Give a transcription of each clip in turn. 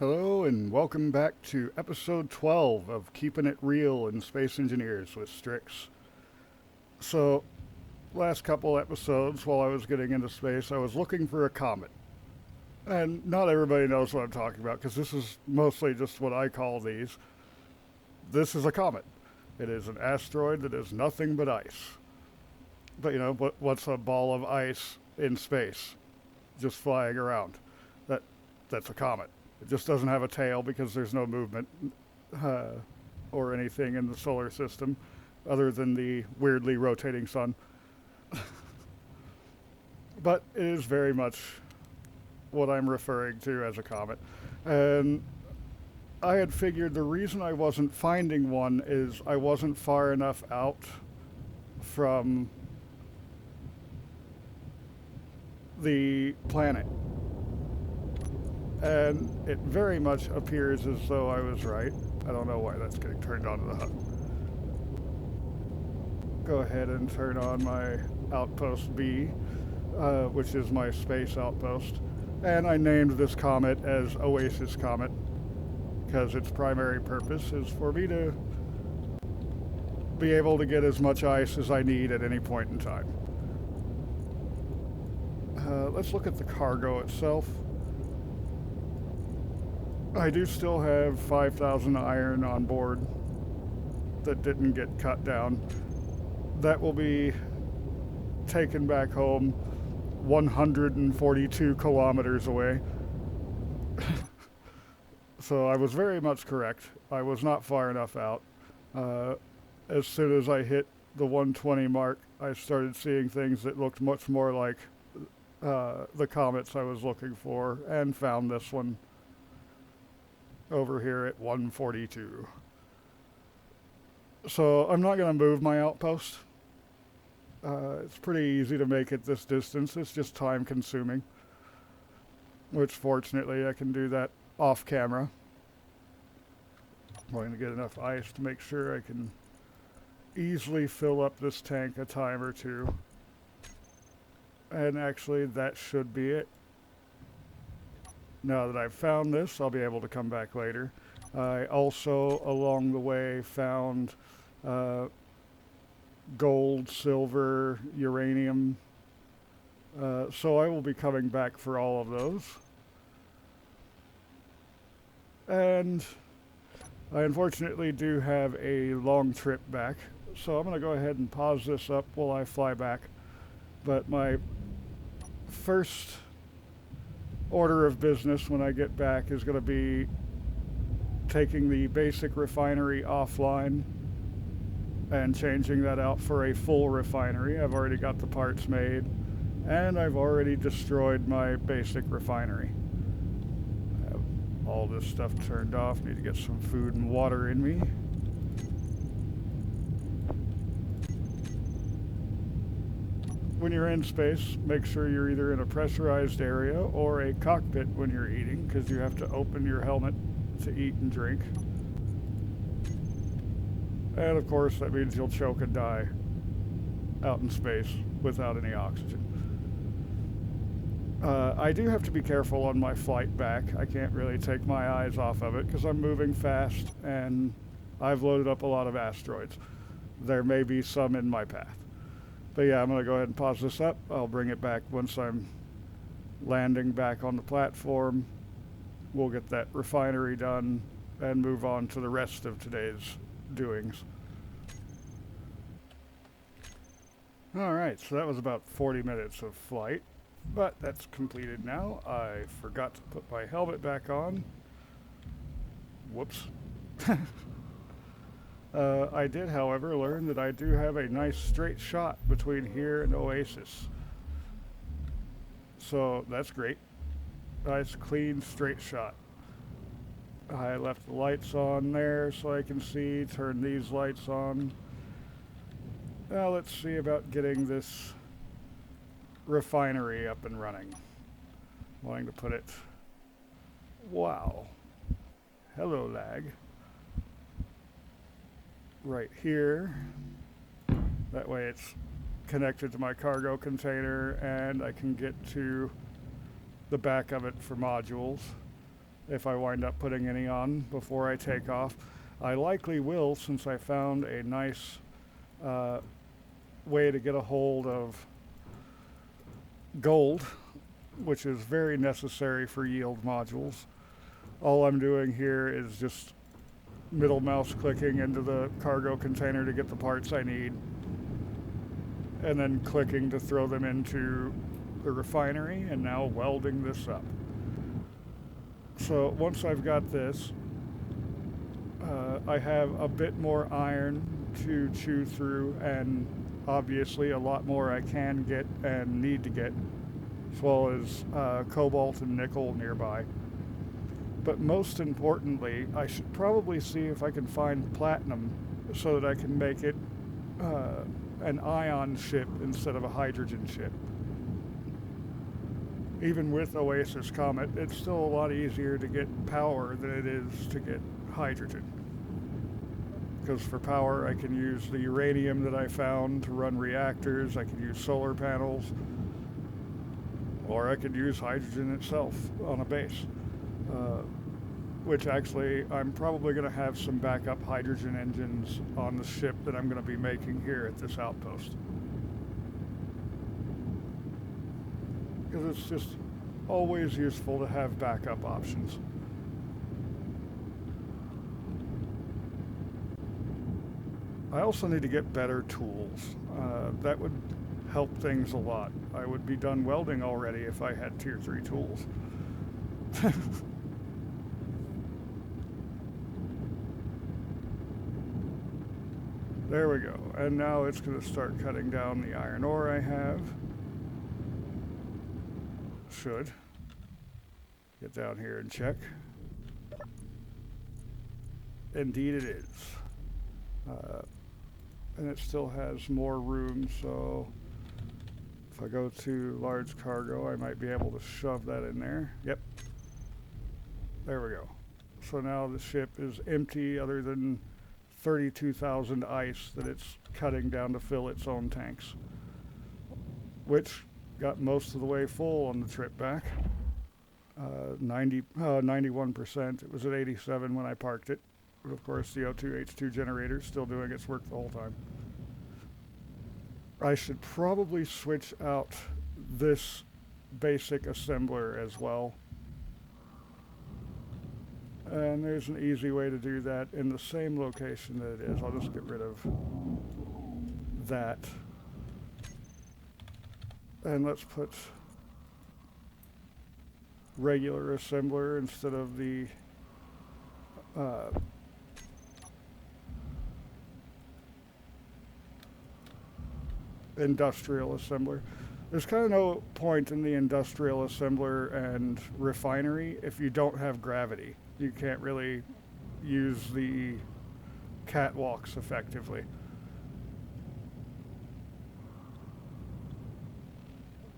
Hello and welcome back to episode 12 of Keeping It Real in Space Engineers with Strix. So, last couple episodes while I was getting into space, I was looking for a comet. And not everybody knows what I'm talking about because this is mostly just what I call these. This is a comet. It is an asteroid that is nothing but ice. But what's a ball of ice in space just flying around? That's a comet. It just doesn't have a tail because there's no movement or anything in the solar system other than the weirdly rotating sun. But it is very much what I'm referring to as a comet. And I had figured the reason I wasn't finding one is I wasn't far enough out from the planet. And it very much appears as though I was right. I don't know why that's getting turned onto the HUD. Go ahead and turn on my outpost B, which is my space outpost. And I named this comet as Oasis Comet because its primary purpose is for me to be able to get as much ice as I need at any point in time. Let's look at the cargo itself. I do still have 5,000 iron on board that didn't get cut down. That will be taken back home 142 kilometers away. So I was very much correct. I was not far enough out. As soon as I hit the 120 mark, I started seeing things that looked much more like the comets I was looking for and found this one over here at 142. So I'm not going to move my outpost. It's pretty easy to make it this distance. It's just time consuming, which fortunately I can do that off camera. I'm going to get enough ice to make sure I can easily fill up this tank a time or two. And actually that should be it. Now that I've found this, I'll be able to come back later. I also, along the way, found gold, silver, uranium. So I will be coming back for all of those. And I unfortunately do have a long trip back. So I'm going to go ahead and pause this up while I fly back. But my first order of business when I get back is going to be taking the basic refinery offline and changing that out for a full refinery. I've already got the parts made and I've already destroyed my basic refinery. I have all this stuff turned off. Need to get some food and water in me. When you're in space, make sure you're either in a pressurized area or a cockpit when you're eating, because you have to open your helmet to eat and drink. And of course, that means you'll choke and die out in space without any oxygen. I do have to be careful on my flight back. I can't really take my eyes off of it because I'm moving fast and I've loaded up a lot of asteroids. There may be some in my path. But yeah, I'm going to go ahead and pause this up. I'll bring it back once I'm landing back on the platform. We'll get that refinery done and move on to the rest of today's doings. Alright, so that was about 40 minutes of flight, but that's completed now. I forgot to put my helmet back on. Whoops. I did, however, learn that I do have a nice straight shot between here and Oasis. So that's great. Nice, clean, straight shot. I left the lights on there so I can see, turn these lights on. Now let's see about getting this refinery up and running. I'm going to put it... Wow. Hello, lag. Right here. That way it's connected to my cargo container and I can get to the back of it for modules. if I wind up putting any on before I take off. I likely will, since I found a nice way to get a hold of gold, which is very necessary for yield modules. All I'm doing here is just middle mouse clicking into the cargo container to get the parts I need, and then clicking to throw them into the refinery, and now welding this up. So once I've got this, I have a bit more iron to chew through, and obviously a lot more I can get and need to get, as well as cobalt and nickel nearby. But most importantly, I should probably see if I can find platinum so that I can make it an ion ship instead of a hydrogen ship. Even with Oasis Comet, it's still a lot easier to get power than it is to get hydrogen. Because for power, I can use the uranium that I found to run reactors, I can use solar panels, or I could use hydrogen itself on a base. Which actually, I'm probably going to have some backup hydrogen engines on the ship that I'm going to be making here at this outpost. Because it's just always useful to have backup options. I also need to get better tools. That would help things a lot. I would be done welding already if I had tier 3 tools. There we go. And now it's going to start cutting down the iron ore I have. Should. Get down here and check. Indeed it is. And it still has more room, so if I go to large cargo, I might be able to shove that in there. Yep. There we go. So now the ship is empty other than 32,000 ice that it's cutting down to fill its own tanks, which got most of the way full on the trip back. 91%. It was at 87 when I parked it. But of course, the O2H2 generator is still doing its work the whole time. I should probably switch out this basic assembler as well. And there's an easy way to do that in the same location that it is. I'll just get rid of that. And let's put regular assembler instead of the industrial assembler. There's kind of no point in the industrial assembler and refinery if you don't have gravity. You can't really use the catwalks effectively.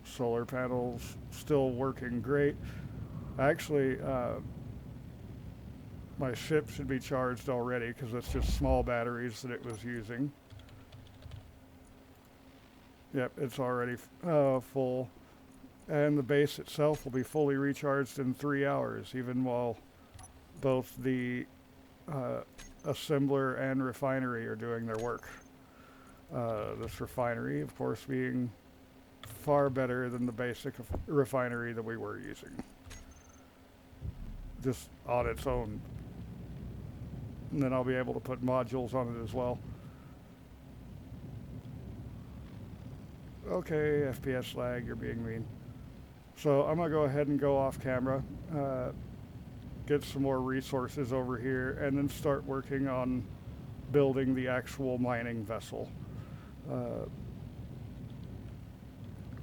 Solar panels still working great. Actually, my ship should be charged already because it's just small batteries that it was using. Yep, it's already full. And the base itself will be fully recharged in 3 hours, even while both the assembler and refinery are doing their work. This refinery, of course, being far better than the basic refinery that we were using. Just on its own. And then I'll be able to put modules on it as well. Okay, FPS lag, you're being mean. So I'm going to go ahead and go off camera, get some more resources over here, and then start working on building the actual mining vessel.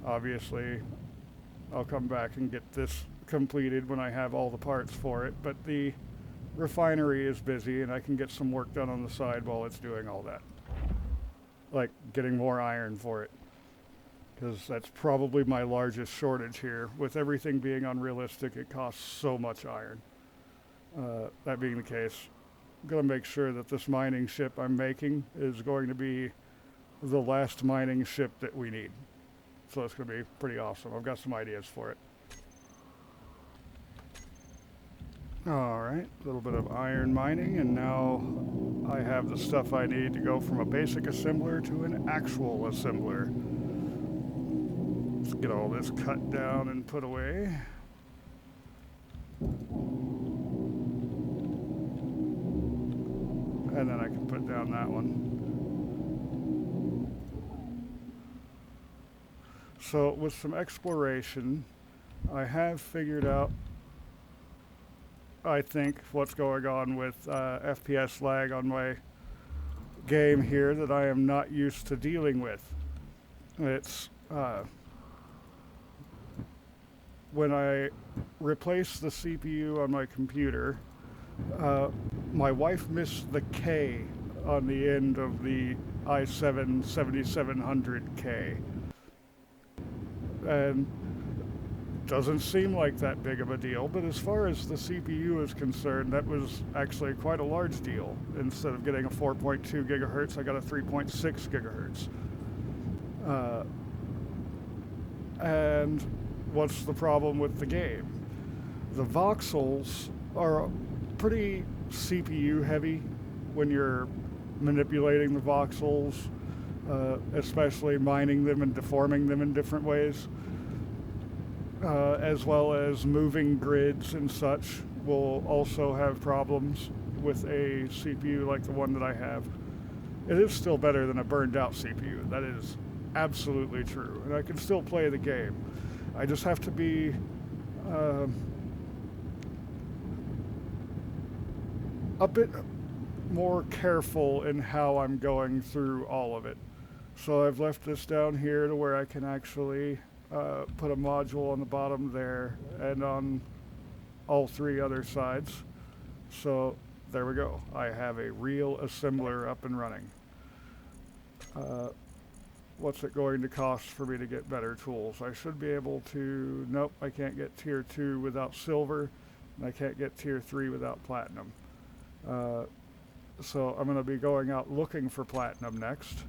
Obviously, I'll come back and get this completed when I have all the parts for it, but the refinery is busy and I can get some work done on the side while it's doing all that. Like getting more iron for it. Because that's probably my largest shortage here. With everything being unrealistic, it costs so much iron. That being the case, I'm going to make sure that this mining ship I'm making is going to be the last mining ship that we need. So it's going to be pretty awesome. I've got some ideas for it. Alright, a little bit of iron mining, and now I have the stuff I need to go from a basic assembler to an actual assembler. Let's get all this cut down and put away. And then I can put down that one. So with some exploration, I have figured out, I think, what's going on with FPS lag on my game here that I am not used to dealing with. It's when I replace the CPU on my computer, my wife missed the K on the end of the i7 7700K. And doesn't seem like that big of a deal, but as far as the CPU is concerned, that was actually quite a large deal. Instead of getting a 4.2 gigahertz, I got a 3.6 gigahertz. And what's the problem with the game? The voxels are pretty CPU heavy when you're manipulating the voxels, especially mining them and deforming them in different ways. As well as moving grids and such will also have problems with a CPU like the one that I have. It is still better than a burned out CPU. That is absolutely true. And I can still play the game. I just have to be a bit more careful in how I'm going through all of it. So I've left this down here to where I can actually put a module on the bottom there and on all three other sides. So there we go. I have a real assembler up and running. What's it going to cost for me to get better tools? I should be able to... Nope, I can't get tier 2 without silver, and I can't get tier 3 without platinum. So I'm going to be going out looking for platinum next.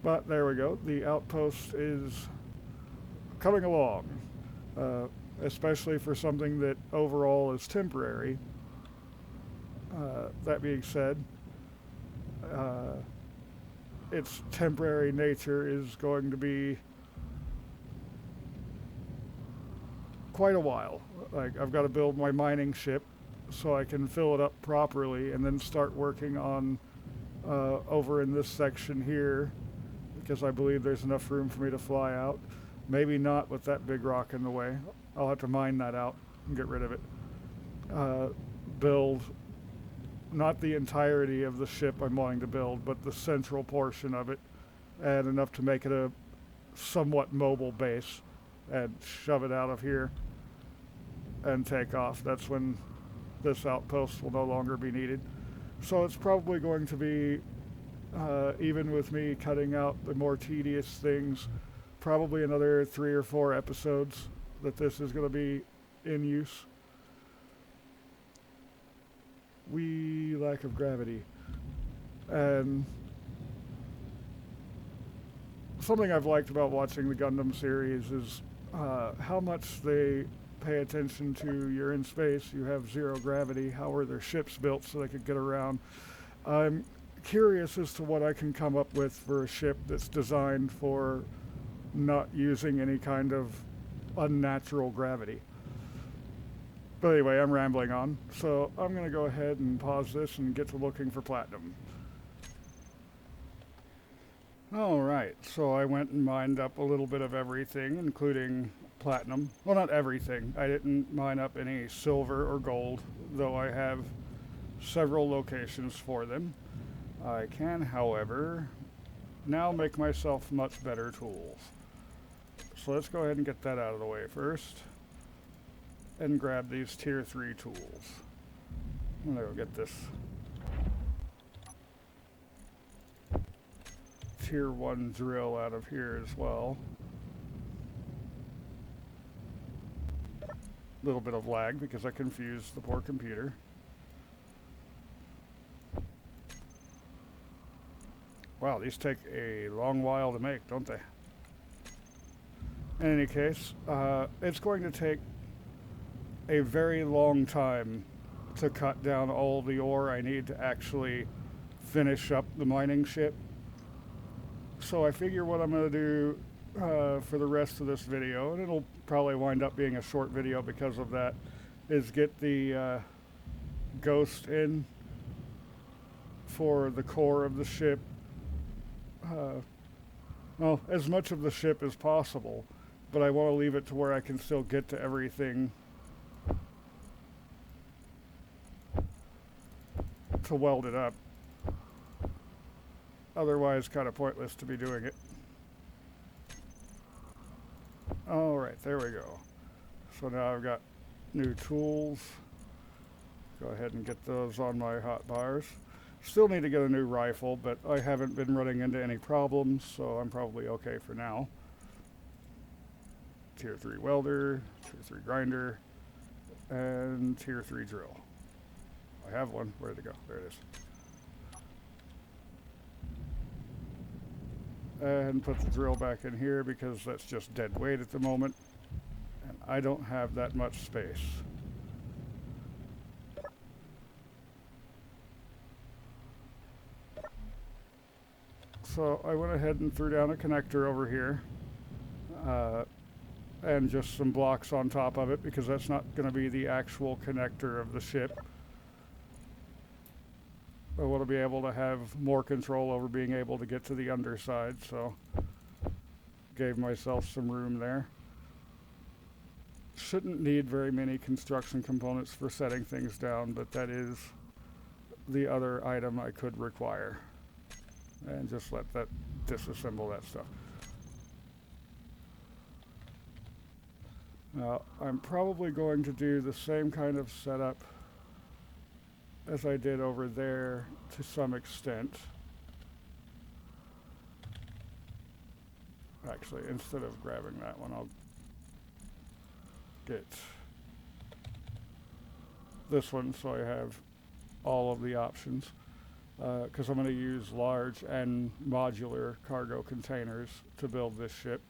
But there we go. The outpost is coming along, especially for something that overall is temporary. That being said, its temporary nature is going to be quite a while. Like, I've got to build my mining ship so I can fill it up properly and then start working on over in this section here, because I believe there's enough room for me to fly out. Maybe not with that big rock in the way. I'll have to mine that out and get rid of it. Build not the entirety of the ship I'm wanting to build, but the central portion of it, and enough to make it a somewhat mobile base, and shove it out of here and take off. That's when this outpost will no longer be needed. So it's probably going to be, even with me cutting out the more tedious things, probably another 3 or 4 episodes that this is going to be in use. Lack of gravity. And something I've liked about watching the Gundam series is how much they pay attention to. You're in space, you have zero gravity. How are their ships built so they could get around? I'm curious as to what I can come up with for a ship that's designed for not using any kind of unnatural gravity. But anyway, I'm rambling on, so I'm going to go ahead and pause this and get to looking for platinum. Alright, so I went and mined up a little bit of everything, including platinum. Well, not everything. I didn't mine up any silver or gold, though I have several locations for them. I can, however, now make myself much better tools. So let's go ahead and get that out of the way first, and grab these tier 3 tools. I'm gonna go get this tier 1 drill out of here as well. A little bit of lag because I confused the poor computer. Wow, these take a long while to make, don't they? In any case, it's going to take a very long time to cut down all the ore I need to actually finish up the mining ship. So I figure what I'm going to do for the rest of this video, and it'll probably wind up being a short video because of that, is get the ghost in for the core of the ship. Well, as much of the ship as possible, but I want to leave it to where I can still get to everything to weld it up. Otherwise, kind of pointless to be doing it. Alright, there we go. So now I've got new tools. Go ahead and get those on my hot bars. Still need to get a new rifle, but I haven't been running into any problems, so I'm probably okay for now. Tier 3 welder, Tier 3 grinder, and Tier 3 drill. I have one. Where'd it go? There it is. And put the drill back in here because that's just dead weight at the moment, and I don't have that much space. So I went ahead and threw down a connector over here, and just some blocks on top of it because that's not going to be the actual connector of the ship. I want to be able to have more control over being able to get to the underside, so gave myself some room there. Shouldn't need very many construction components for setting things down, but that is the other item I could require. And just let that disassemble that stuff. Now, I'm probably going to do the same kind of setup as I did over there to some extent. Actually, instead of grabbing that one, I'll get this one so I have all of the options. Because I'm going to use large and modular cargo containers to build this ship.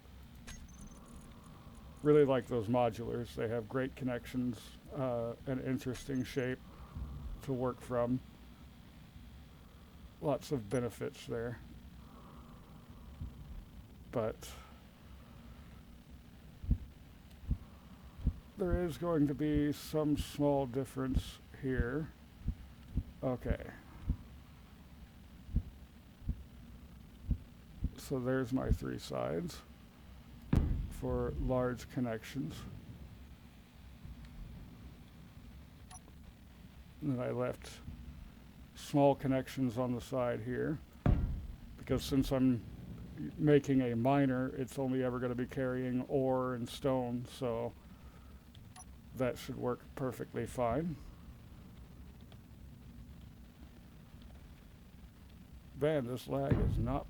Really like those modulars. They have great connections, an interesting shape to work from. Lots of benefits there. But there is going to be some small difference here. Okay. So there's my 3 sides for large connections. And then I left small connections on the side here because since I'm making a miner, it's only ever going to be carrying ore and stone, so that should work perfectly fine. Man, this lag is not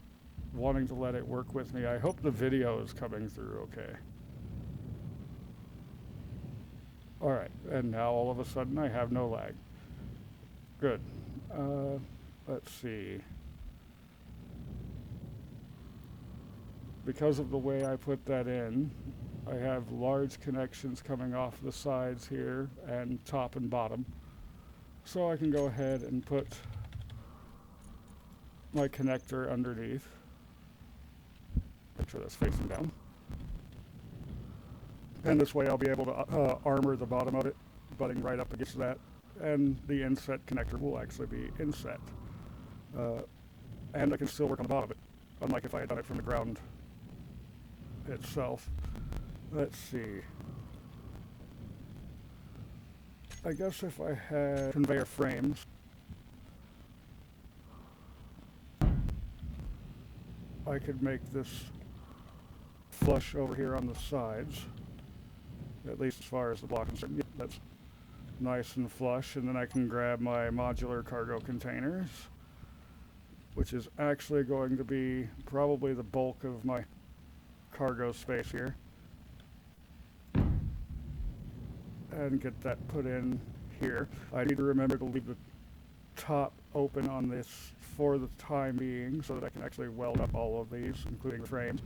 wanting to let it work with me. I hope the video is coming through okay. Alright, and now all of a sudden I have no lag. Good. Let's see. Because of the way I put that in, I have large connections coming off the sides here and top and bottom. So I can go ahead and put my connector underneath. Make sure that's facing down. And this way I'll be able to armor the bottom of it, butting right up against that. And the inset connector will actually be inset. And I can still work on the bottom of it, unlike if I had done it from the ground itself. Let's see. I guess if I had conveyor frames, I could make this flush over here on the sides, at least as far as the block is concerned. Yeah, that's nice and flush, and then I can grab my modular cargo containers, which is actually going to be probably the bulk of my cargo space here, and get that put in here. I need to remember to leave the top open on this for the time being so that I can actually weld up all of these, including the frames.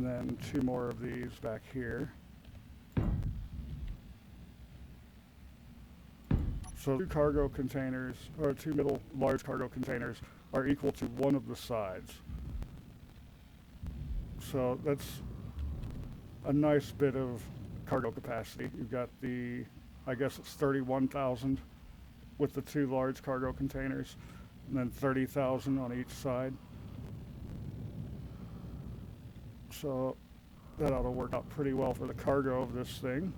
And then 2 more of these back here. So 2 cargo containers, or 2 middle large cargo containers, are equal to 1 of the sides. So that's a nice bit of cargo capacity. You've got the, I guess it's 31,000 with the 2 large cargo containers, and then 30,000 on each side. So that ought to work out pretty well for the cargo of this thing.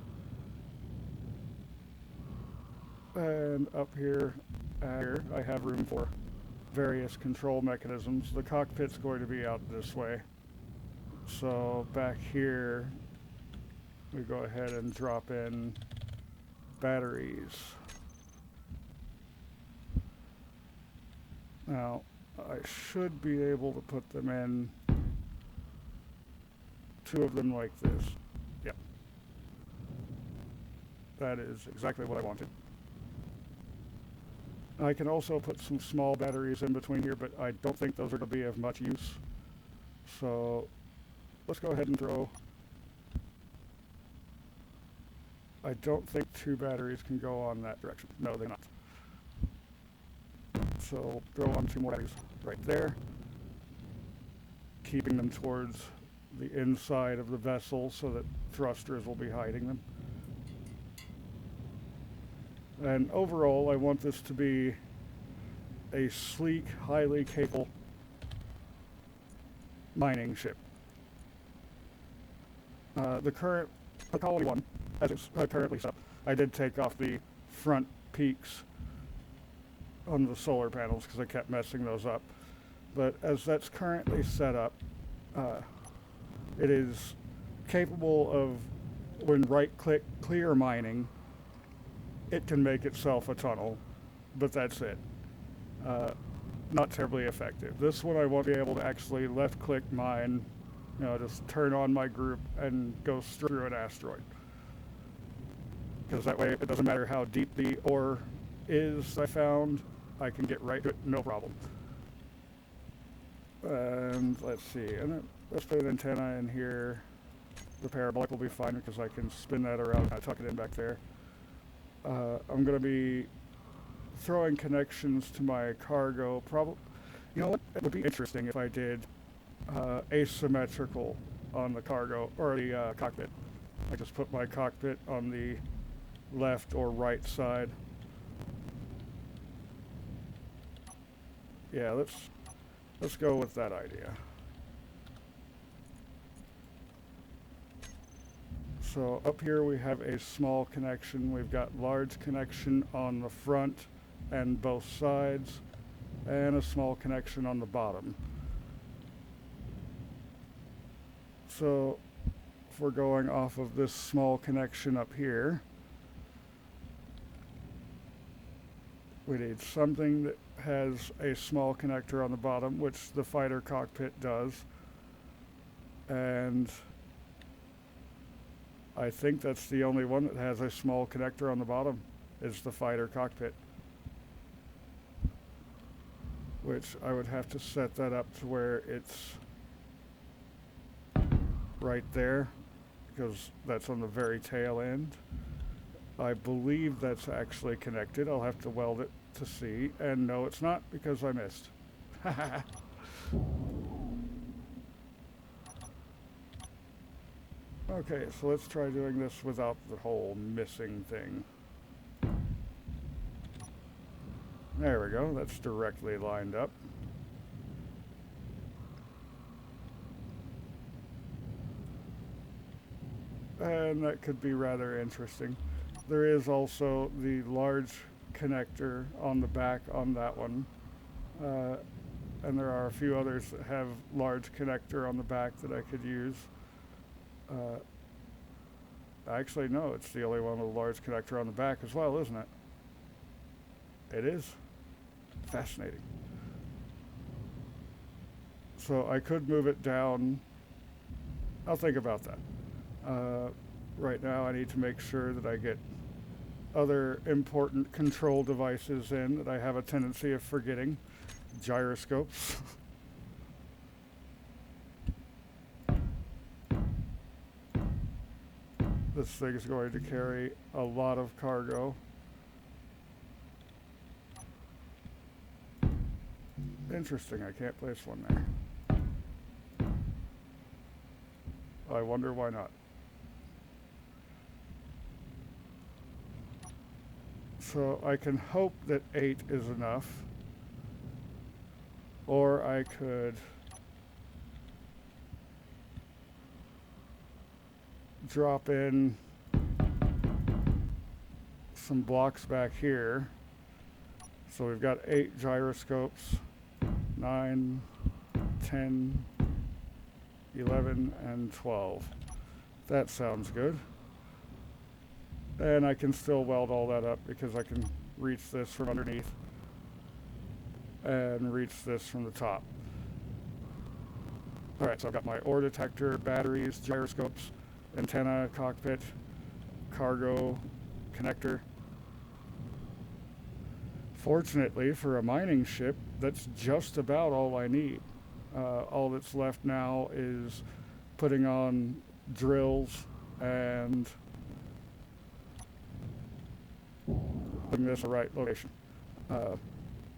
And up here, I have room for various control mechanisms. The cockpit's going to be out this way. So back here, we go ahead and drop in batteries. Now, I should be able to put them in, 2 of them like this. Yep. That is exactly what I wanted. I can also put some small batteries in between here, but I don't think those are going to be of much use. So let's go ahead and throw. I don't think 2 batteries can go on that direction. No, they're not. So throw on 2 more batteries right there, keeping them towards the inside of the vessel so that thrusters will be hiding them. And overall, I want this to be a sleek, highly capable mining ship. The current Colony 1, as it's currently set up, I did take off the front peaks on the solar panels because I kept messing those up. But as that's currently set up, it is capable of, when right-click clear mining, it can make itself a tunnel, but that's it. Not terribly effective. This one I won't be able to actually left-click mine, just turn on my group and go straight through an asteroid. Because that way, it doesn't matter how deep the ore is I found, I can get right to it, no problem. And let's see, and let's put an antenna in here. The parabolic will be fine because I can spin that around and tuck it in back there. I'm going to be throwing connections to my cargo. You know what? It would be interesting if I did asymmetrical on the cargo, or the cockpit. I just put my cockpit on the left or right side. Yeah, let's go with that idea. So up here we have a small connection. We've got large connection on the front and both sides, and a small connection on the bottom. So if we're going off of this small connection up here, we need something that has a small connector on the bottom, which the fighter cockpit does. And I think that's the only one that has a small connector on the bottom, is the fighter cockpit. Which I would have to set that up to where it's right there, because that's on the very tail end. I believe that's actually connected. I'll have to weld it to see. And no, it's not, because I missed. Okay, so let's try doing this without the whole missing thing. There we go, that's directly lined up. And that could be rather interesting. There is also the large connector on the back on that one. And there are a few others that have large connector on the back that I could use. Actually, no, it's the only one with a large connector on the back as well, isn't it? It is. Fascinating. So I could move it down. I'll think about that. Right now I need to make sure that I get other important control devices in that I have a tendency of forgetting. Gyroscopes. This thing is going to carry a lot of cargo. Interesting, I can't place one there. I wonder why not. So I can hope that 8 is enough. Or I could drop in some blocks back here. So we've got 8 gyroscopes, 9, 10, 11, and 12. That sounds good. And I can still weld all that up because I can reach this from underneath and reach this from the top. Alright, so I've got my ore detector, batteries, gyroscopes, antenna, cockpit, cargo, connector. Fortunately, for a mining ship, that's just about all I need. All that's left now is putting on drills and putting this in the right location.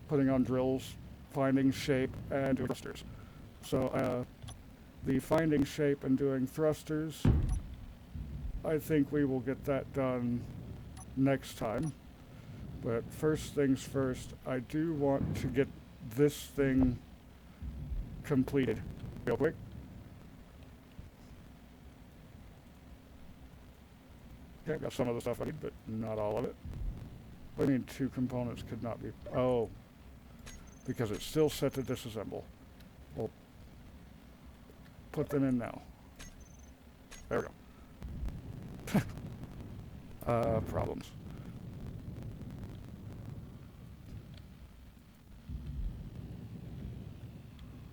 Putting on drills, finding shape, and doing thrusters. So the finding shape and doing thrusters, I think we will get that done next time. But first things first, I do want to get this thing completed real quick. Okay, I've got some of the stuff I need, but not all of it. What do you mean 2 components could not be? Oh, because it's still set to disassemble. We'll put them in now. There we go. Problems.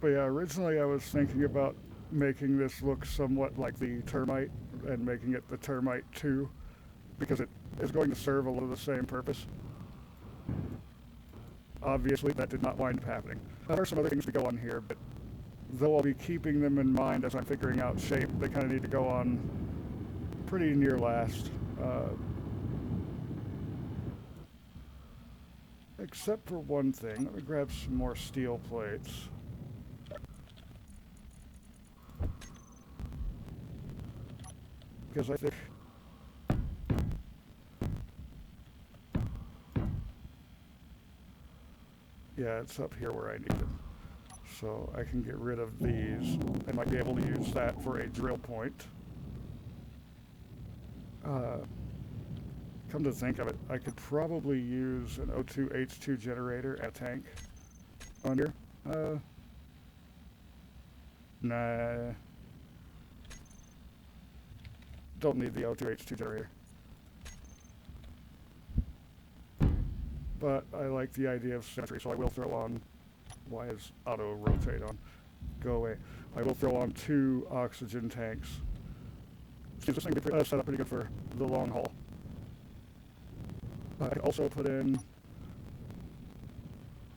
But yeah, originally I was thinking about making this look somewhat like the termite and making it the termite 2 because it is going to serve a lot of the same purpose. Obviously that did not wind up happening. There are some other things to go on here, but though I'll be keeping them in mind as I'm figuring out shape, they kind of need to go on pretty near last. Except for one thing. Let me grab some more steel plates. Because I think yeah, it's up here where I need it. So I can get rid of these. I might be able to use that for a drill point. Come to think of it, I could probably use an O2H2 generator at a tank on here. Nah. Don't need the O2H2 generator. But I like the idea of symmetry, so I will throw on... Why is auto rotate on? Go away. I will throw on 2 oxygen tanks. This thing will be set up pretty good for the long haul. I can also put in,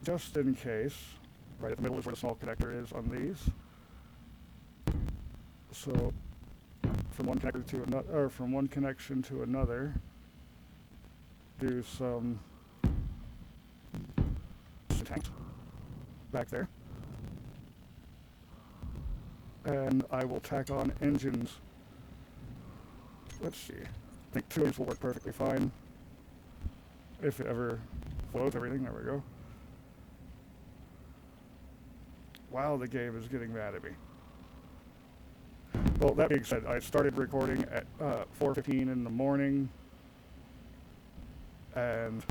just in case, right at the middle is where the small connector is on these. So from one connector to another, or from one connection to another, do some tanks back there. And I will tack on engines. Let's see. I think 2 of these will work perfectly fine. If it ever flows everything, there we go. Wow, the game is getting mad at me. Well, that being said, I started recording at 4:15 in the morning, and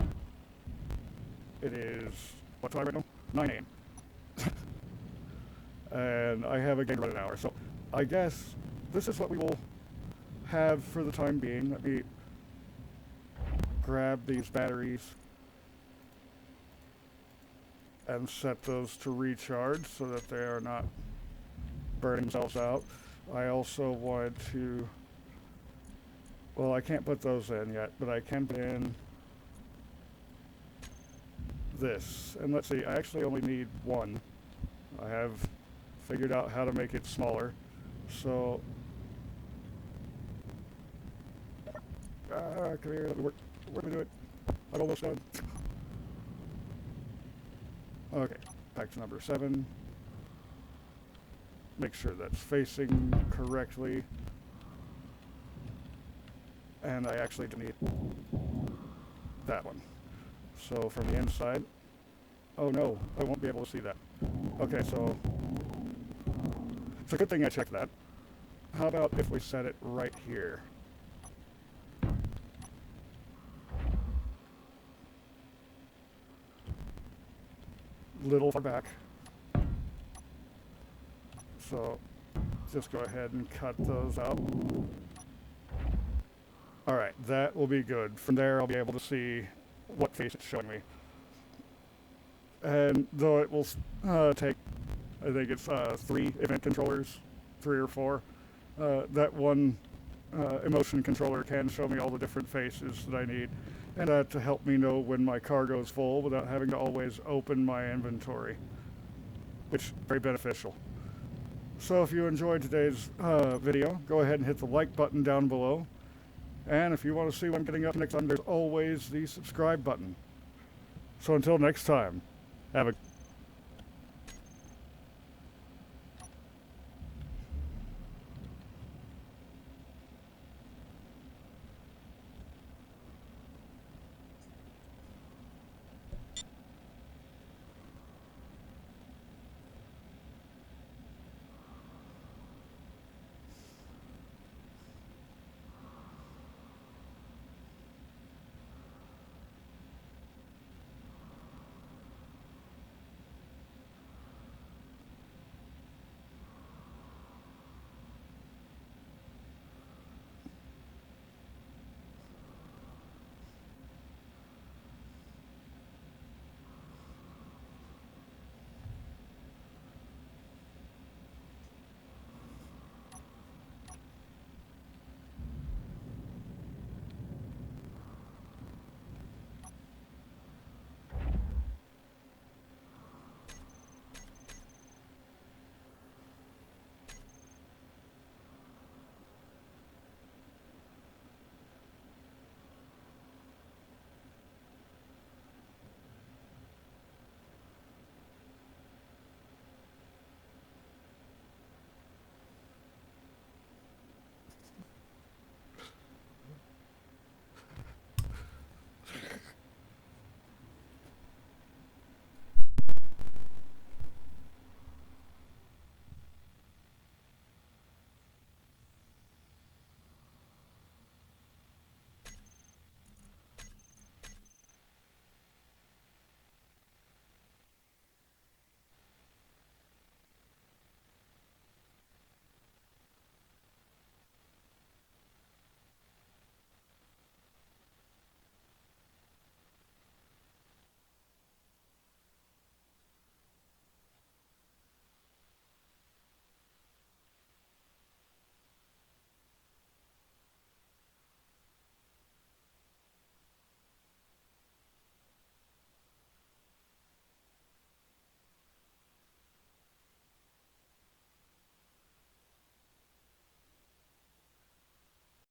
it is, what time right now? 9 a.m. And I have a game run an hour, so I guess this is what we will have for the time being. Let me grab these batteries and set those to recharge so that they are not burning themselves out. I also wanted to, well, I can't put those in yet, but I can put in this. And let's see, I actually only need 1. I have figured out how to make it smaller. So Come here, let me work. Let me do it. I'm almost done. Okay, back to number 7. Make sure that's facing correctly. And I actually do need that one. So from the inside, oh no, I won't be able to see that. Okay, so it's a good thing I checked that. How about if we set it right here? Little far back. So just go ahead and cut those out. Alright, that will be good. From there I'll be able to see what face it's showing me. And though it will take, I think it's 3 event controllers, 3 or 4, that one emotion controller can show me all the different faces that I need, and to help me know when my cargo is full without having to always open my inventory, which is very beneficial. So if you enjoyed today's video, go ahead and hit the like button down below. And if you want to see what I'm getting up next time, there's always the subscribe button. So until next time, have a